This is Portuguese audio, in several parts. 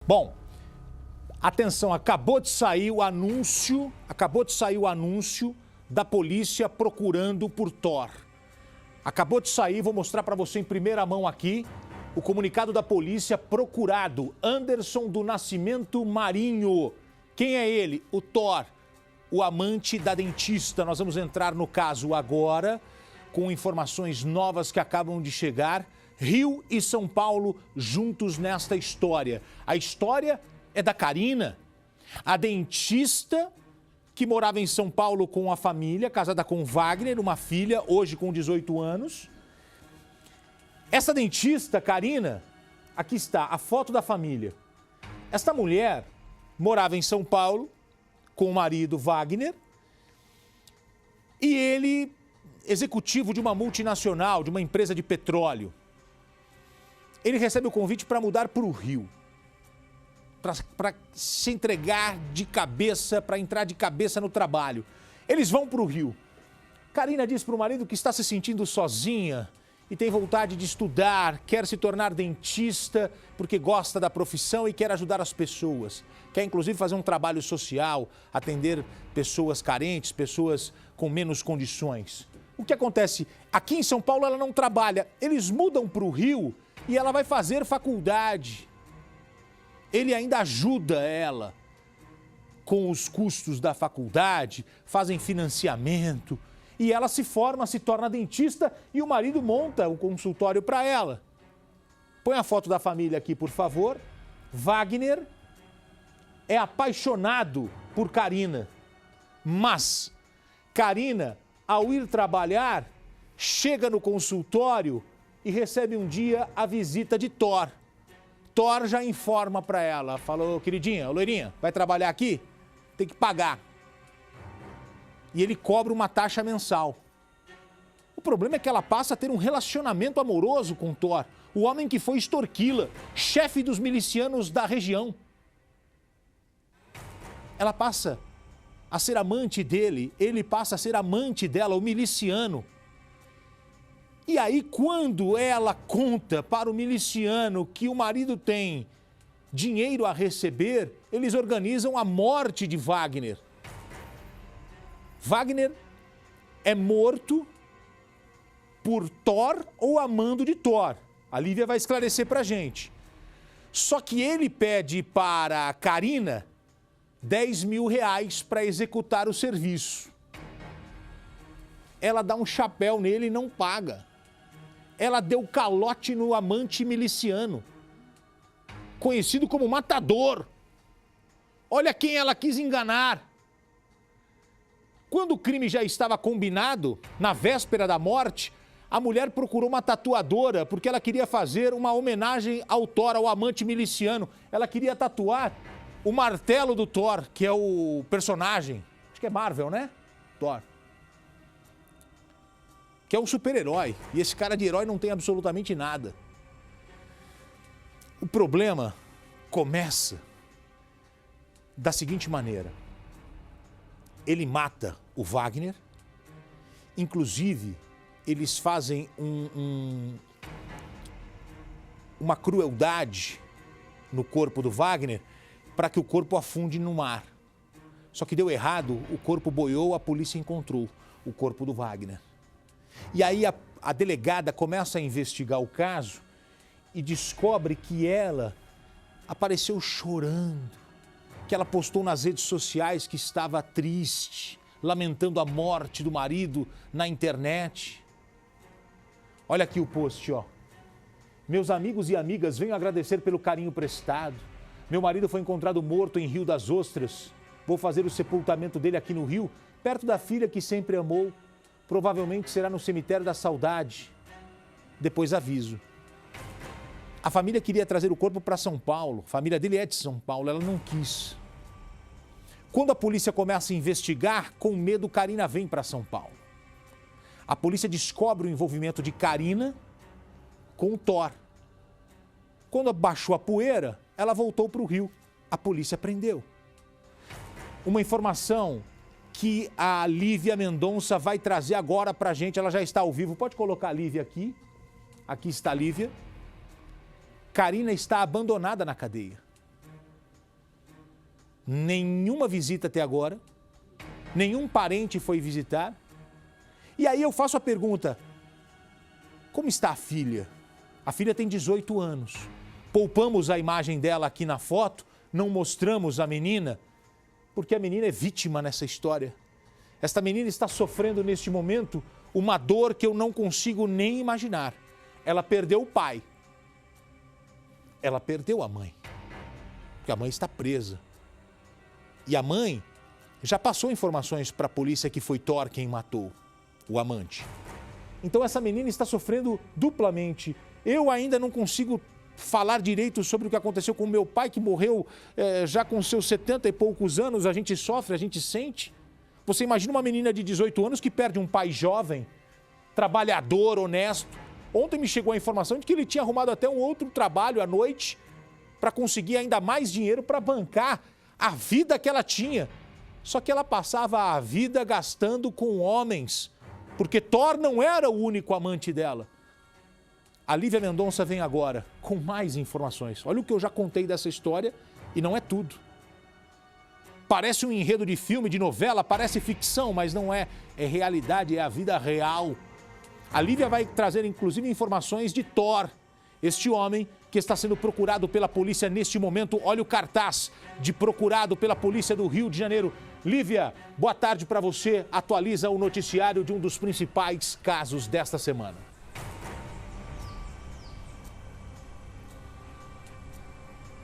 Bom, atenção, acabou de sair o anúncio da polícia procurando por Thor. Acabou de sair, vou mostrar para você em primeira mão aqui, o comunicado da polícia procurado, Anderson do Nascimento Marinho. Quem é ele? O Thor, o amante da dentista. Nós vamos entrar no caso agora, com informações novas que acabam de chegar. Rio e São Paulo juntos nesta história. A história é da Karina, a dentista que morava em São Paulo com a família, casada com Wagner, uma filha, hoje com 18 anos. Essa dentista, Karina, aqui está a foto da família. Esta mulher morava em São Paulo com o marido Wagner e ele, executivo de uma multinacional, de uma empresa de petróleo. Ele recebe o convite para mudar para o Rio, para se entregar de cabeça, para entrar de cabeça no trabalho. Eles vão para o Rio. Karina diz para o marido que está se sentindo sozinha e tem vontade de estudar, quer se tornar dentista porque gosta da profissão e quer ajudar as pessoas. Quer inclusive fazer um trabalho social, atender pessoas carentes, pessoas com menos condições. O que acontece? Aqui em São Paulo ela não trabalha, eles mudam para o Rio e ela vai fazer faculdade. Ele ainda ajuda ela com os custos da faculdade, fazem financiamento e ela se forma, se torna dentista e o marido monta um consultório para ela. Põe a foto da família aqui, por favor. Wagner é apaixonado por Karina, mas Karina, ao ir trabalhar, chega no consultório e recebe um dia a visita de Thor. Thor já informa para ela, falou, queridinha, loirinha, vai trabalhar aqui? Tem que pagar. E ele cobra uma taxa mensal. O problema é que ela passa a ter um relacionamento amoroso com Thor, o homem que foi extorquí-la, chefe dos milicianos da região. Ela passa a ser amante dele, ele passa a ser amante dela, o miliciano. E aí, quando ela conta para o miliciano que o marido tem dinheiro a receber, eles organizam a morte de Wagner. Wagner é morto por Thor ou amando de Thor. A Lívia vai esclarecer para a gente. Só que ele pede para a Karina 10 mil reais para executar o serviço. Ela dá um chapéu nele e não paga. Ela deu calote no amante miliciano, conhecido como matador. Olha quem ela quis enganar. Quando o crime já estava combinado, na véspera da morte, a mulher procurou uma tatuadora porque ela queria fazer uma homenagem ao Thor, ao amante miliciano. Ela queria tatuar o martelo do Thor, que é o personagem, acho que é Marvel, né? Thor. Que é um super-herói, e esse cara de herói não tem absolutamente nada. O problema começa da seguinte maneira. Ele mata o Wagner, inclusive eles fazem uma crueldade no corpo do Wagner para que o corpo afunde no mar. Só que deu errado, o corpo boiou, a polícia encontrou o corpo do Wagner. E aí a delegada começa a investigar o caso e descobre que ela apareceu chorando, que ela postou nas redes sociais que estava triste, lamentando a morte do marido na internet. Olha aqui o post, ó. Meus amigos e amigas, venho agradecer pelo carinho prestado. Meu marido foi encontrado morto em Rio das Ostras. Vou fazer o sepultamento dele aqui no Rio, perto da filha que sempre amou. Provavelmente será no cemitério da Saudade. Depois aviso. A família queria trazer o corpo para São Paulo. A família dele é de São Paulo, ela não quis. Quando a polícia começa a investigar, com medo, Karina vem para São Paulo. A polícia descobre o envolvimento de Karina com o Thor. Quando baixou a poeira, ela voltou para o Rio. A polícia prendeu. Uma informação que a Lívia Mendonça vai trazer agora para a gente. Ela já está ao vivo. Pode colocar a Lívia aqui. Aqui está a Lívia. Karina está abandonada na cadeia. Nenhuma visita até agora. Nenhum parente foi visitar. E aí eu faço a pergunta, como está a filha? A filha tem 18 anos. Poupamos a imagem dela aqui na foto, não mostramos a menina, porque a menina é vítima nessa história. Esta menina está sofrendo neste momento uma dor que eu não consigo nem imaginar. Ela perdeu o pai. Ela perdeu a mãe. Porque a mãe está presa. E a mãe já passou informações para a polícia que foi Thor quem matou o amante. Então essa menina está sofrendo duplamente. Eu ainda não consigo falar direito sobre o que aconteceu com o meu pai, que morreu já com seus 70 e poucos anos. A gente sofre, a gente sente. Você imagina uma menina de 18 anos que perde um pai jovem, trabalhador, honesto. Ontem me chegou a informação de que ele tinha arrumado até um outro trabalho à noite para conseguir ainda mais dinheiro para bancar a vida que ela tinha. Só que ela passava a vida gastando com homens, porque Thor não era o único amante dela. A Lívia Mendonça vem agora com mais informações. Olha o que eu já contei dessa história e não é tudo. Parece um enredo de filme, de novela, parece ficção, mas não é. É realidade, é a vida real. A Lívia vai trazer, inclusive, informações de Thor, este homem que está sendo procurado pela polícia neste momento. Olha o cartaz de procurado pela polícia do Rio de Janeiro. Lívia, boa tarde para você. Atualiza o noticiário de um dos principais casos desta semana.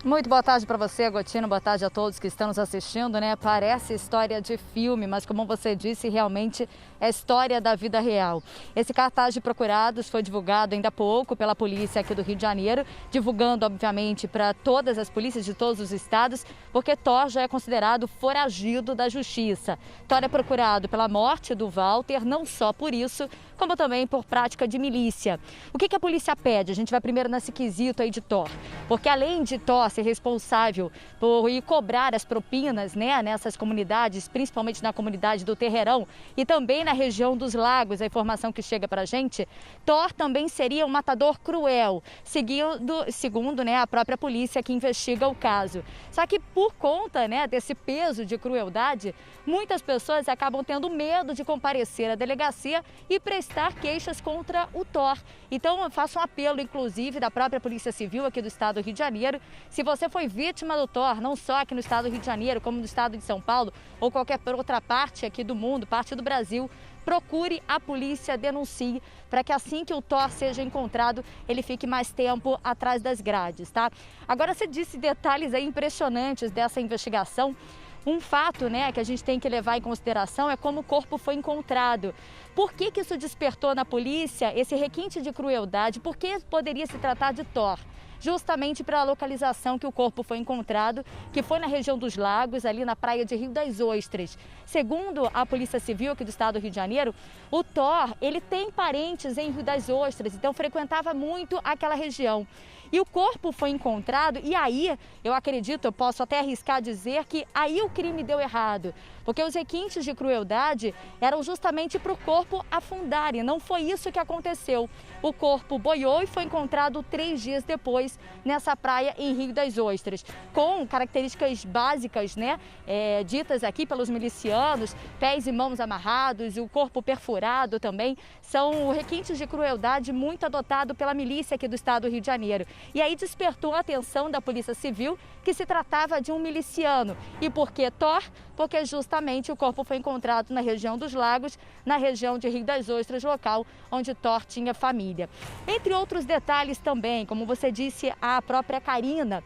Muito boa tarde para você, Agostino. Boa tarde a todos que estão nos assistindo, né? Parece história de filme, mas como você disse, realmente é história da vida real. Esse cartaz de procurados foi divulgado ainda há pouco pela polícia aqui do Rio de Janeiro, divulgando, obviamente, para todas as polícias de todos os estados, porque Thor já é considerado foragido da justiça. Thor é procurado pela morte do Walter, não só por isso, como também por prática de milícia. O que a polícia pede? A gente vai primeiro nesse quesito aí de Thor, porque além de Thor ser responsável por ir cobrar as propinas, né, nessas comunidades, principalmente na comunidade do Terreirão e também na região dos Lagos, a informação que chega para a gente, Thor também seria um matador cruel, segundo né, a própria polícia que investiga o caso. Só que por conta, né, desse peso de crueldade, muitas pessoas acabam tendo medo de comparecer à delegacia e prestar queixas contra o Thor. Então eu faço um apelo, inclusive, da própria Polícia Civil aqui do estado do Rio de Janeiro. Se você foi vítima do Thor, não só aqui no estado do Rio de Janeiro, como no estado de São Paulo ou qualquer outra parte aqui do mundo, parte do Brasil, procure a polícia, denuncie, para que assim que o Thor seja encontrado, ele fique mais tempo atrás das grades, tá? Agora, você disse detalhes aí impressionantes dessa investigação. Um fato, né, que a gente tem que levar em consideração é como o corpo foi encontrado. Por que isso despertou na polícia esse requinte de crueldade? Por que poderia se tratar de Thor? Justamente pela localização que o corpo foi encontrado, que foi na região dos Lagos, ali na praia de Rio das Ostras. Segundo a Polícia Civil aqui do estado do Rio de Janeiro, o Thor, ele tem parentes em Rio das Ostras, então frequentava muito aquela região. E o corpo foi encontrado e aí, eu acredito, eu posso até arriscar dizer que aí o crime deu errado. Porque os requintes de crueldade eram justamente para o corpo afundar e não foi isso que aconteceu. O corpo boiou e foi encontrado 3 dias depois nessa praia em Rio das Ostras. Com características básicas, né, ditas aqui pelos milicianos, pés e mãos amarrados, o corpo perfurado também, são requintes de crueldade muito adotado pela milícia aqui do estado do Rio de Janeiro. E aí despertou a atenção da Polícia Civil que se tratava de um miliciano. E por que Thor? Porque justamente o corpo foi encontrado na região dos Lagos, na região de Rio das Ostras, local onde Thor tinha família. Entre outros detalhes também, como você disse, a própria Karina.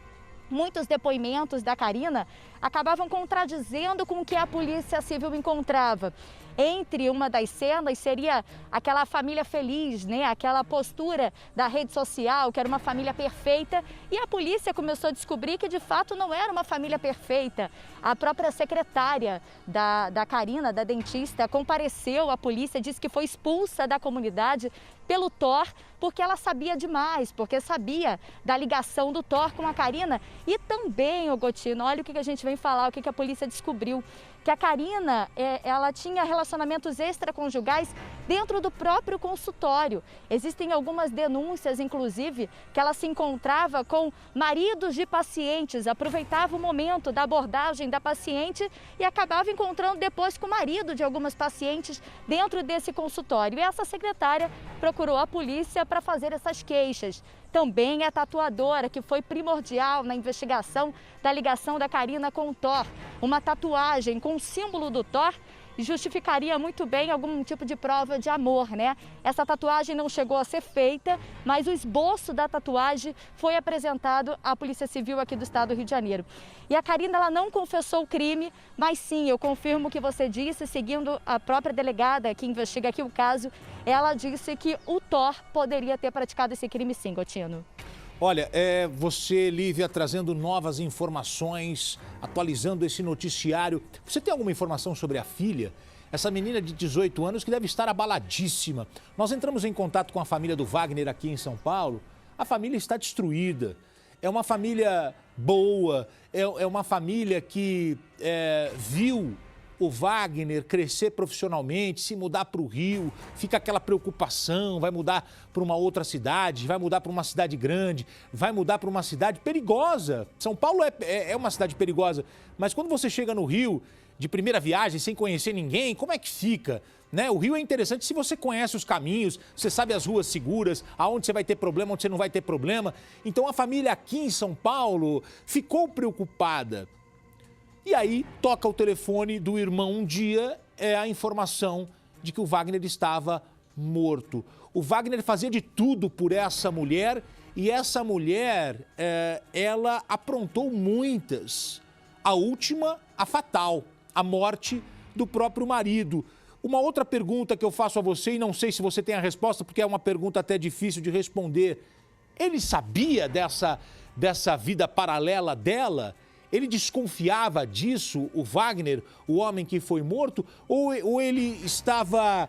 Muitos depoimentos da Karina acabavam contradizendo com o que a Polícia Civil encontrava. Entre uma das cenas seria aquela família feliz, né? Aquela postura da rede social, que era uma família perfeita. E a polícia começou a descobrir que de fato não era uma família perfeita. A própria secretária da Karina, da dentista, compareceu à polícia, disse que foi expulsa da comunidade pelo Thor, porque ela sabia demais, porque sabia da ligação do Thor com a Karina. E também, Agostino, olha o que a gente vem falar, o que a polícia descobriu. que a Karina, ela tinha relacionamentos extraconjugais dentro do próprio consultório. Existem algumas denúncias, inclusive, que ela se encontrava com maridos de pacientes, aproveitava o momento da abordagem da paciente e acabava encontrando depois com o marido de algumas pacientes dentro desse consultório. E essa secretária procurou a polícia para fazer essas queixas. Também é tatuadora, que foi primordial na investigação da ligação da Karina com o Thor. Uma tatuagem com o símbolo do Thor justificaria muito bem algum tipo de prova de amor, né? Essa tatuagem não chegou a ser feita, mas o esboço da tatuagem foi apresentado à Polícia Civil aqui do estado do Rio de Janeiro. E a Karina, ela não confessou o crime, mas sim, eu confirmo o que você disse, seguindo a própria delegada que investiga aqui o caso, ela disse que o Thor poderia ter praticado esse crime sim, Gotino. Olha, você, Lívia, trazendo novas informações, atualizando esse noticiário. Você tem alguma informação sobre a filha? Essa menina de 18 anos que deve estar abaladíssima. Nós entramos em contato com a família do Wagner aqui em São Paulo. A família está destruída. É uma família boa, é uma família que viu o Wagner crescer profissionalmente, se mudar para o Rio, fica aquela preocupação, vai mudar para uma outra cidade, vai mudar para uma cidade grande, vai mudar para uma cidade perigosa. São Paulo é uma cidade perigosa, mas quando você chega no Rio, de primeira viagem, sem conhecer ninguém, como é que fica? Né? O Rio é interessante se você conhece os caminhos, você sabe as ruas seguras, aonde você vai ter problema, onde você não vai ter problema. Então a família aqui em São Paulo ficou preocupada. E aí, toca o telefone do irmão um dia, a informação de que o Wagner estava morto. O Wagner fazia de tudo por essa mulher e essa mulher, ela aprontou muitas. A última, a fatal, a morte do próprio marido. Uma outra pergunta que eu faço a você, e não sei se você tem a resposta, porque é uma pergunta até difícil de responder. Ele sabia dessa vida paralela dela? Ele desconfiava disso, o Wagner, o homem que foi morto, ou ele estava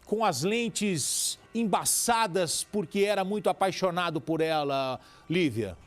com as lentes embaçadas porque era muito apaixonado por ela, Lívia?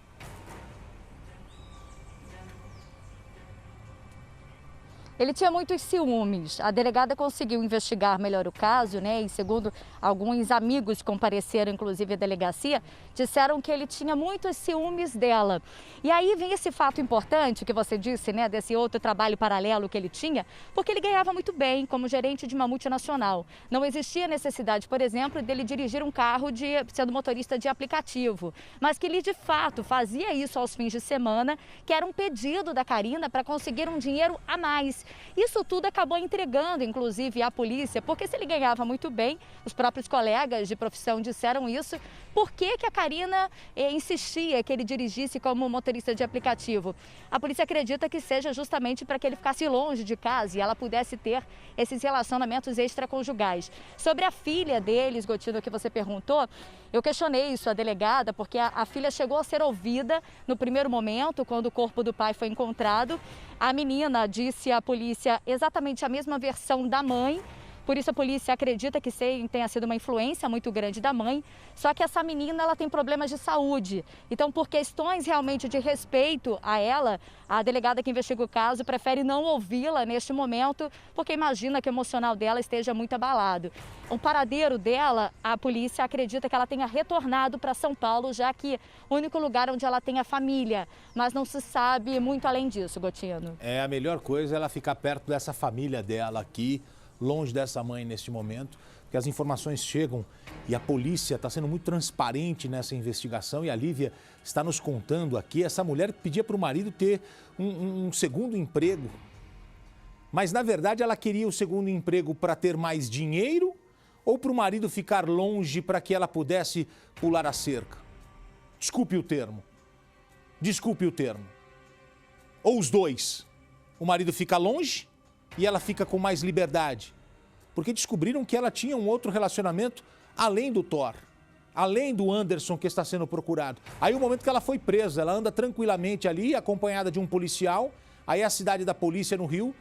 Ele tinha muitos ciúmes. A delegada conseguiu investigar melhor o caso, né? E segundo alguns amigos que compareceram, inclusive à delegacia, disseram que ele tinha muitos ciúmes dela. E aí vem esse fato importante que você disse, né? Desse outro trabalho paralelo que ele tinha, porque ele ganhava muito bem como gerente de uma multinacional. Não existia necessidade, por exemplo, dele dirigir um carro sendo motorista de aplicativo, mas que ele de fato fazia isso aos fins de semana, que era um pedido da Karina para conseguir um dinheiro a mais. Isso tudo acabou entregando, inclusive, à polícia, porque se ele ganhava muito bem, os próprios colegas de profissão disseram isso, por que a Karina insistia que ele dirigisse como motorista de aplicativo? A polícia acredita que seja justamente para que ele ficasse longe de casa e ela pudesse ter esses relacionamentos extraconjugais. Sobre a filha deles, Gotino, que você perguntou, eu questionei isso à delegada, porque a filha chegou a ser ouvida no primeiro momento, quando o corpo do pai foi encontrado. A menina disse à polícia exatamente a mesma versão da mãe, por isso a polícia acredita que tenha sido uma influência muito grande da mãe, só que essa menina ela tem problemas de saúde. Então, por questões realmente de respeito a ela, a delegada que investiga o caso prefere não ouvi-la neste momento, porque imagina que o emocional dela esteja muito abalado. O paradeiro dela, a polícia acredita que ela tenha retornado para São Paulo, já que o único lugar onde ela tem a família, mas não se sabe muito além disso, Gotino. A melhor coisa é ela ficar perto dessa família dela aqui, longe dessa mãe neste momento, porque as informações chegam e a polícia está sendo muito transparente nessa investigação e a Lívia está nos contando aqui, essa mulher pedia para o marido ter um segundo emprego, mas na verdade ela queria o segundo emprego para ter mais dinheiro ou para o marido ficar longe para que ela pudesse pular a cerca? Desculpe o termo. Ou os dois. O marido fica longe e ela fica com mais liberdade. Porque descobriram que ela tinha um outro relacionamento além do Thor, além do Anderson que está sendo procurado. Aí o momento que ela foi presa, ela anda tranquilamente ali, acompanhada de um policial, aí a cidade da polícia no Rio,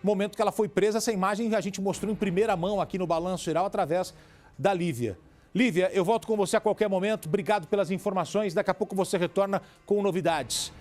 momento que ela foi presa, essa imagem a gente mostrou em primeira mão aqui no Balanço Geral através da Lívia. Lívia, eu volto com você a qualquer momento, obrigado pelas informações, daqui a pouco você retorna com novidades.